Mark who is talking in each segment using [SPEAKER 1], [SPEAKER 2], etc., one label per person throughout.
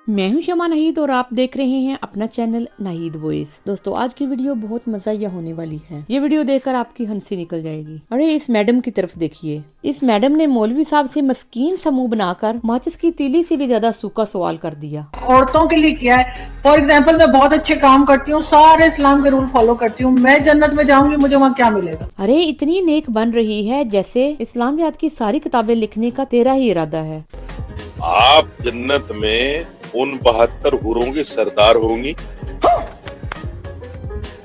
[SPEAKER 1] मैं हूं शमा नाहिद और आप देख रहे हैं अपना चैनल नाहिद वॉइस। दोस्तों आज की वीडियो बहुत मज़ाया होने वाली है। ये वीडियो देखकर आपकी हंसी निकल जाएगी। अरे इस मैडम की तरफ देखिए। इस मैडम ने मौलवी साहब से मस्कीन सा मुंह बनाकर माचिस की तीली से भी ज्यादा सूखा सवाल कर दिया।
[SPEAKER 2] औरतों के लिए किया है। फॉर एग्जाम्पल मैं बहुत अच्छे काम करती हूँ, सारे इस्लाम के रूल फॉलो करती हूँ, मैं जन्नत में जाऊंगी, मुझे वहाँ क्या मिलेगा?
[SPEAKER 1] अरे इतनी नेक बन रही है जैसे इस्लामियात की सारी किताबें लिखने का तेरा ही इरादा है।
[SPEAKER 3] आप जन्नत में उन 72 हुरों की सरदार होंगी।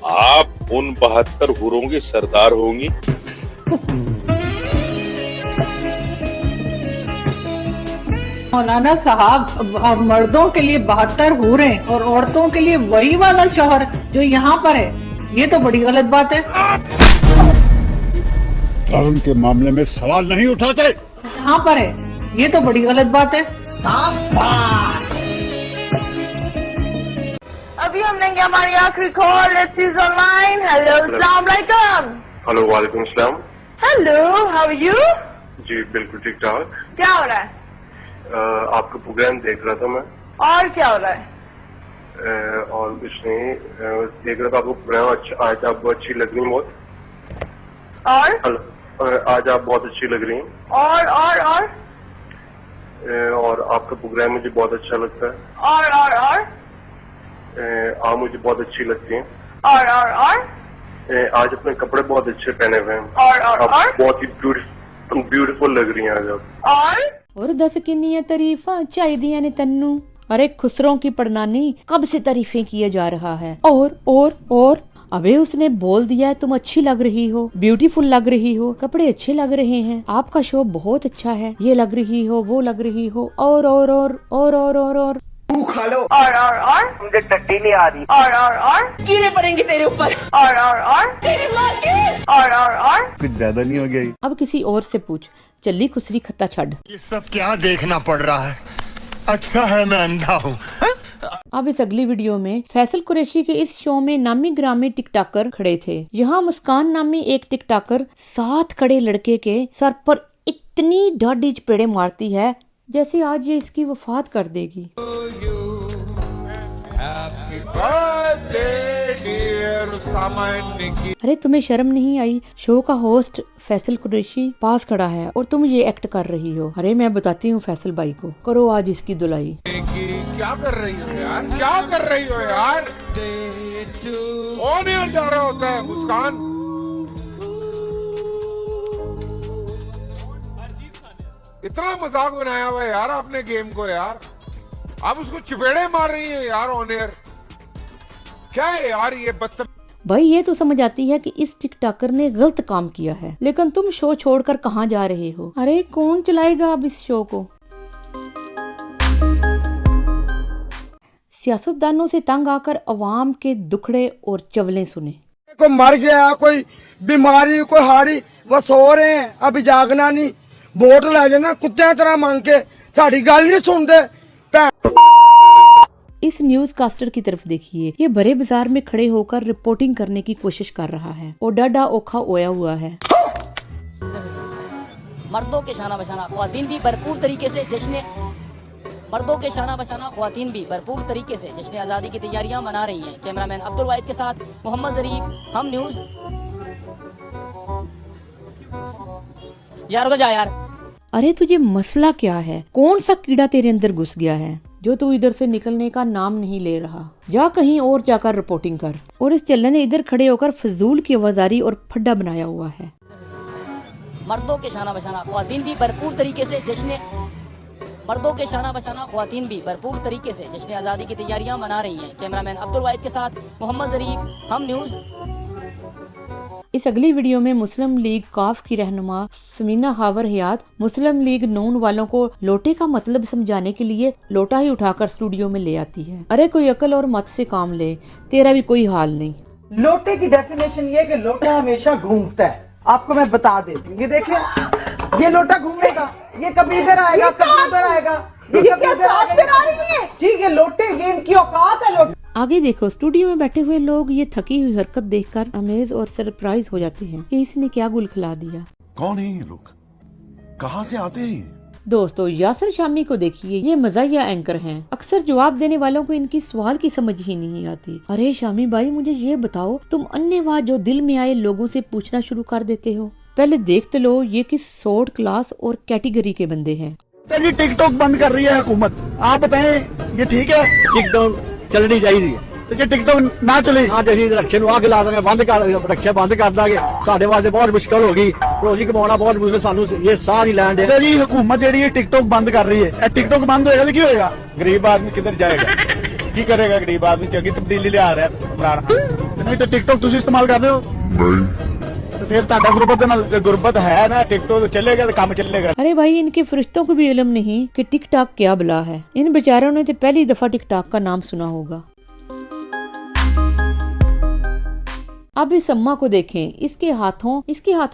[SPEAKER 3] आप उन 72 हुरों की सरदार होंगी।
[SPEAKER 2] मौलाना साहब, मर्दों के लिए 72 हूरें और औरतों के लिए वही वाला शौहर जो यहाँ पर है, ये तो बड़ी गलत बात है।
[SPEAKER 4] धर्म के मामले में सवाल नहीं उठाते।
[SPEAKER 2] यहाँ पर है, ये तो बड़ी गलत बात है।
[SPEAKER 5] अभी हम लेंगे हमारी आखिरी call. Let's see online. Hello, अस्सलाम वालेकुम।
[SPEAKER 6] हेलो, वालेकुम सलाम।
[SPEAKER 5] Hello, how are you?
[SPEAKER 6] जी बिल्कुल ठीक ठाक।
[SPEAKER 5] क्या हो रहा है?
[SPEAKER 6] आपका प्रोग्राम देख रहा था मैं।
[SPEAKER 5] और क्या हो रहा है?
[SPEAKER 6] और कुछ नहीं, देख रहा था आपका प्रोग्राम। अच्छा, आज आप अच्छी लग रही हैं बहुत।
[SPEAKER 5] और
[SPEAKER 6] हेलो, आज आप बहुत अच्छी लग रही हैं। और आपका प्रोग्राम मुझे बहुत अच्छा लगता है।
[SPEAKER 5] और
[SPEAKER 6] आप मुझे बहुत अच्छी लगती हैं।
[SPEAKER 5] और
[SPEAKER 6] आज अपने कपड़े बहुत अच्छे पहने हुए हैं।
[SPEAKER 5] और
[SPEAKER 6] आप बहुत ही ब्यूटीफुल लग रही हैं आज आप।
[SPEAKER 1] और 10 किन्नियां तारीफा चाहिए ने तन्नू। अरे खुसरों की पड़नानी कब से तारीफें किया जा रहा है। और अबे उसने बोल दिया है तुम अच्छी लग रही हो, ब्यूटीफुल लग रही हो, कपड़े अच्छे लग रहे हैं, आपका शो बहुत अच्छा है, ये लग रही हो, वो लग रही हो, और
[SPEAKER 5] तू खा लो। और मुझे टट्टी नहीं आ रही। और कीड़े पड़ेंगे तेरे ऊपर। और तेरी माँ की। और
[SPEAKER 4] कुछ ज्यादा नहीं हो गया?
[SPEAKER 1] अब किसी और से पूछ, चली खुसरी खत्ता छड़।
[SPEAKER 4] ये सब क्या देखना पड़ रहा है? अच्छा है मैं अंधा हूँ।
[SPEAKER 1] अब इस अगली वीडियो में फैसल कुरैशी के इस शो में नामी ग्रामी टिकटॉकर खड़े थे। यहाँ मुस्कान नामी एक टिकटॉकर साथ खड़े लड़के के सर पर इतनी ढाडी चपेड़े मारती है जैसे आज ये इसकी वफात कर देगी। अरे तुम्हें शर्म नहीं आई? शो का होस्ट फैसल कुरैशी पास खड़ा है और तुम ये एक्ट कर रही हो। अरे मैं बताती हूँ फैसल भाई को, करो आज इसकी धुलाई।
[SPEAKER 7] क्या कर रही हो यार? क्या कर रही हो यार? ऑन एयर जा रहा होता है मुस्कान। इतना मजाक बनाया हुआ है यार आपने गेम को यार। आप उसको चपेड़े मार रही है यार ऑन एयर। क्या है यार ये
[SPEAKER 1] भाई ये तो समझ आती है कि इस टिकटॉकर ने गलत काम किया है, लेकिन तुम शो छोड़कर कहाँ जा रहे हो? अरे कौन चलाएगा अब इस शो को? सियासतदानों से तंग आकर अवाम के दुखड़े और चवलें सुने।
[SPEAKER 8] कोई मर गया, कोई बीमारी, कोई हारी, वो सो रहे हैं, अभी जागना नहीं। वोट ले जाना कुत्ते तरह मांग के, साड़ी गल नहीं सुनते।
[SPEAKER 1] इस न्यूज कास्टर की तरफ देखिए। ये बड़े बाजार में खड़े होकर रिपोर्टिंग करने की कोशिश कर रहा है और डाडा ओखा ओया हुआ है।
[SPEAKER 9] मर्दों के शाना बशाना ख्वातीन भी भरपूर तरीके से जश्न आज़ादी की तैयारियां मना रही हैं। कैमरामैन अब्दुल वाहिद के साथ मोहम्मद जरीफ, हम न्यूज। यार जा यार।
[SPEAKER 1] अरे तुझे मसला क्या है? कौन सा कीड़ा तेरे अंदर घुस गया है जो तू इधर से निकलने का नाम नहीं ले रहा? जा कहीं और जाकर रिपोर्टिंग कर। और इस चल्ले ने इधर खड़े होकर फजूल की आवाजारी और फड्डा बनाया हुआ है।
[SPEAKER 9] मर्दों के शाना बशाना ख्वातीन भी भरपूर तरीके से जश्न आज़ादी की तैयारियां मना रही हैं। कैमरामैन अब्दुल वाहिद के साथ मोहम्मद जरीफ, हम न्यूज।
[SPEAKER 1] इस अगली वीडियो में मुस्लिम लीग काफ की रहनुमा समीना हावर हयात मुस्लिम लीग नून वालों को लोटे का मतलब समझाने के लिए लोटा ही उठाकर स्टूडियो में ले आती है। अरे कोई अकल और मत से काम ले, तेरा भी कोई हाल नहीं।
[SPEAKER 2] लोटे की डेफिनेशन ये है कि लोटा हमेशा घूमता है। आपको मैं बता देती हूँ, ये देखिए, ये लोटा घूमेगा, ये कभी इधर आएगा, कभी उधर आएगा, ये कभी इधर आएगा। ठीक है, लोटे गेम की औकात है। लोटे
[SPEAKER 1] आगे देखो, स्टूडियो में बैठे हुए लोग ये थकी हुई हरकत देखकर अमेज और सरप्राइज हो जाते हैं कि इसने क्या गुल खिला दिया।
[SPEAKER 4] कौन है ये लोग? कहाँ से आते हैं?
[SPEAKER 1] दोस्तों यासिर शामी को देखिए, ये मज़ाहिया एंकर हैं। अक्सर जवाब देने वालों को इनकी सवाल की समझ ही नहीं आती। अरे शामी भाई मुझे ये बताओ, तुम अन्य बात जो दिल में आए लोगों से पूछना शुरू कर देते हो। पहले देखते लो ये किस सोर्ट क्लास और कैटेगरी के बंदे हैं।
[SPEAKER 10] चलिए टिकटॉक बंद कर रही है हुकूमत, आप बताएं ये ठीक है? टिकटॉक चलनी चाहिए, तो ये टिकटॉक ना चले हाँ जी रखे आग ला देंगे, बंद कर रखे, बंद कर देंगे, साढ़े वास्ते बहुत मुश्किल होगी, रोजी कमाना बहुत मुश्किल, सानू ये सारी लैंड है जी। हुकूमत जी टिकटॉक बंद कर रही है, टिकटॉक बंद होएगा तो की होएगा? गरीब आदमी किधर जाएगा, की करेगा गरीब आदमी? चंगी तब्दीली लिया रहा है इमरान, नहीं तो टिकटॉक तुम इस्तेमाल कर रहे हो फिर गुरबत है ना, टिकटॉक चलेगा तो काम चलेगा।
[SPEAKER 1] अरे भाई इनके फरिश्तों को भी इल्म नहीं कि टिकटॉक क्या बला है। इन बेचारों ने तो पहली दफा टिकटॉक का नाम सुना होगा। अब इस अम्मा को देखें, इसके हाथों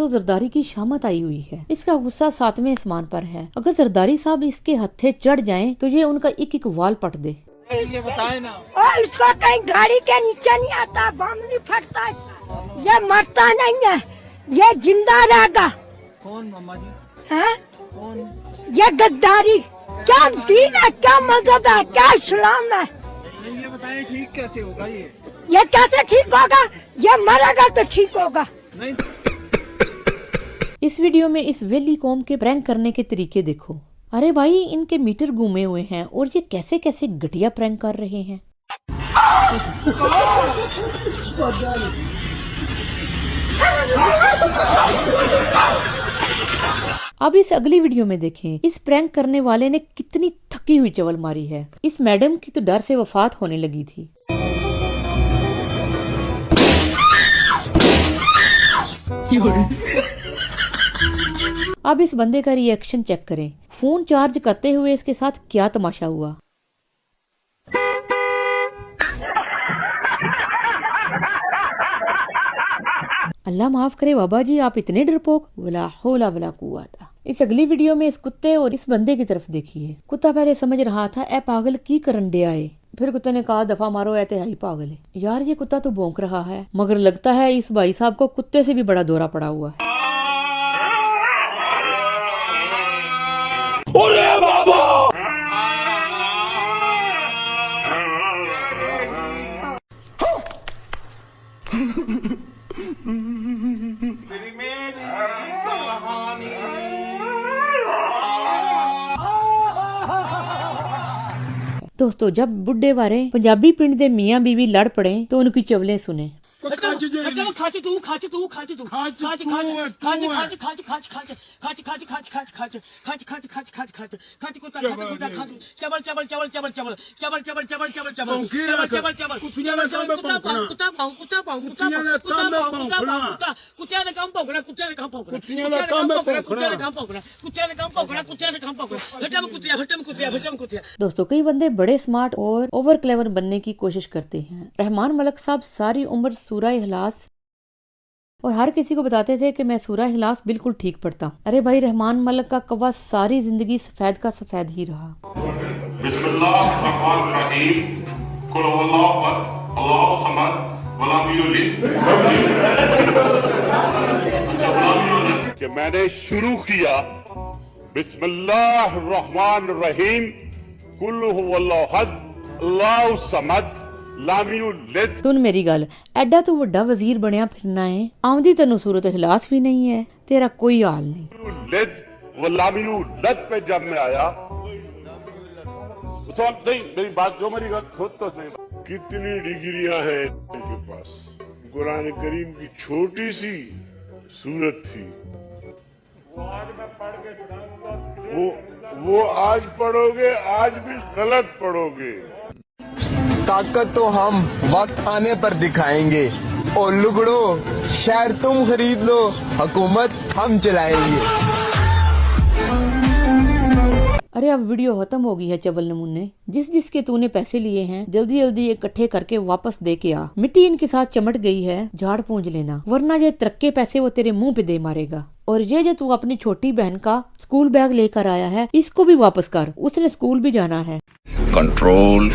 [SPEAKER 1] जरदारी की शामत आई हुई है। इसका गुस्सा 7वें आसमान पर है। अगर जरदारी साहब इसके हत्थे चढ़ जाएं तो ये उनका एक एक वाल पट दे।
[SPEAKER 11] ये बताए ना, और इसको कहीं गाड़ी के नीचे नहीं आता, बम नहीं फटता, ये मरता नहीं है, ये जिंदा रहेगा।
[SPEAKER 10] कौन मामा जी?
[SPEAKER 11] है कौन? ये गद्दारी क्या दीन है, क्या मजहब है, क्या इस्लाम है?
[SPEAKER 10] ये बताएं ठीक कैसे होगा?
[SPEAKER 11] ये कैसे ठीक होगा? ये मरेगा तो ठीक होगा।
[SPEAKER 10] नहीं
[SPEAKER 1] इस वीडियो में इस वेली कौम के प्रैंक करने के तरीके देखो। अरे भाई इनके मीटर घूमे हुए हैं और ये कैसे कैसे घटिया प्रैंक कर रहे हैं। अब इस अगली वीडियो में देखें, इस प्रैंक करने वाले ने कितनी थकी हुई चवल मारी है। इस मैडम की तो डर से वफात होने लगी थी। अब इस बंदे का रिएक्शन चेक करें। फोन चार्ज करते हुए इसके साथ क्या तमाशा हुआ। अल्लाह माफ करे बाबा जी, आप इतने डरपोक, वला हौला वला कुव्वता। इस अगली वीडियो में इस कुत्ते और इस बंदे की तरफ देखिए। कुत्ता पहले समझ रहा था ए पागल की करन डे आए, फिर कुत्ते ने कहा दफा मारो, ऐते है ही पागल है। यार ये कुत्ता तो भौंक रहा है, मगर लगता है इस भाई साहब को कुत्ते से भी बड़ा दौरा पड़ा हुआ है। दोस्तों जब बुढ़े बारे पंजाबी पिंड दे मियां बीवी लड़ पड़े तो उनकी चवलें सुने। दोस्तों कई बंदे बड़े स्मार्ट और ओवर क्लेवर बनने की कोशिश करते हैं। रहमान मलिक साहब सारी उम्र सूरह इखलास और हर किसी को बताते थे कि मैं सूरह इखलास बिल्कुल ठीक पढ़ता हूँ। अरे भाई रहमान मलिक का कौवा सारी जिंदगी सफेद का सफेद ही रहा।
[SPEAKER 6] बिस्मिल्लाहिर्रहमानिर्रहीम, कुल हुवल्लाहु अहद, अल्लाहु समद, वलम यूलिद। कि मैंने शुरू किया बिस्मिल्लाहिर्रहमानिर्रहीम, कुल हुवल्लाहु अहद, अल्लाहु समद,
[SPEAKER 1] सुन मेरी गल, एडा तू वड्डा वजीर बनया फिरना है, आउंदी तेनू सूरत इखलास भी नहीं है, तेरा कोई हाल नहीं।
[SPEAKER 6] पे जब मैं आया नहीं, मेरी बात जो मेरी तो नहीं। कितनी डिग्रियां हैं इनके पास। कुरान करीम की छोटी सी सूरत थी, वो आज मैं पढ़ के सुनाऊंगा। वो आज पढ़ोगे, आज भी गलत पढ़ोगे।
[SPEAKER 12] ताकत तो हम वक्त आने पर दिखाएंगे, और लुगड़ो शहर तुम खरीद लो, हुकूमत हम चलाएंगे।
[SPEAKER 1] अरे अब वीडियो खत्म हो गई है चवल नमूने। जिस जिसके तूने पैसे लिए हैं जल्दी जल्दी इकट्ठे करके वापस दे के आ। मिट्टी इनके साथ चमट गई है, झाड़ पूंज लेना, वरना ये तरक्के पैसे वो तेरे मुंह पे दे मारेगा। और ये जो तू अपनी छोटी बहन का स्कूल बैग लेकर आया है, इसको भी वापस कर, उसने स्कूल भी जाना है।
[SPEAKER 13] Control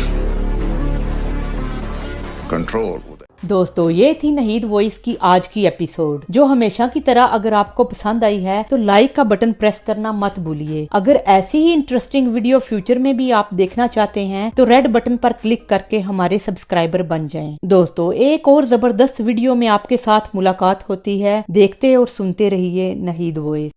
[SPEAKER 13] control.
[SPEAKER 1] दोस्तों ये थी नहीद वॉइस की आज की एपिसोड, जो हमेशा की तरह अगर आपको पसंद आई है तो लाइक का बटन प्रेस करना मत भूलिए। अगर ऐसी ही इंटरेस्टिंग वीडियो फ्यूचर में भी आप देखना चाहते हैं तो रेड बटन पर क्लिक करके हमारे सब्सक्राइबर बन जाएं। दोस्तों एक और जबरदस्त वीडियो में आपके साथ मुलाकात होती है। देखते और सुनते रहिए नहीद वॉइस।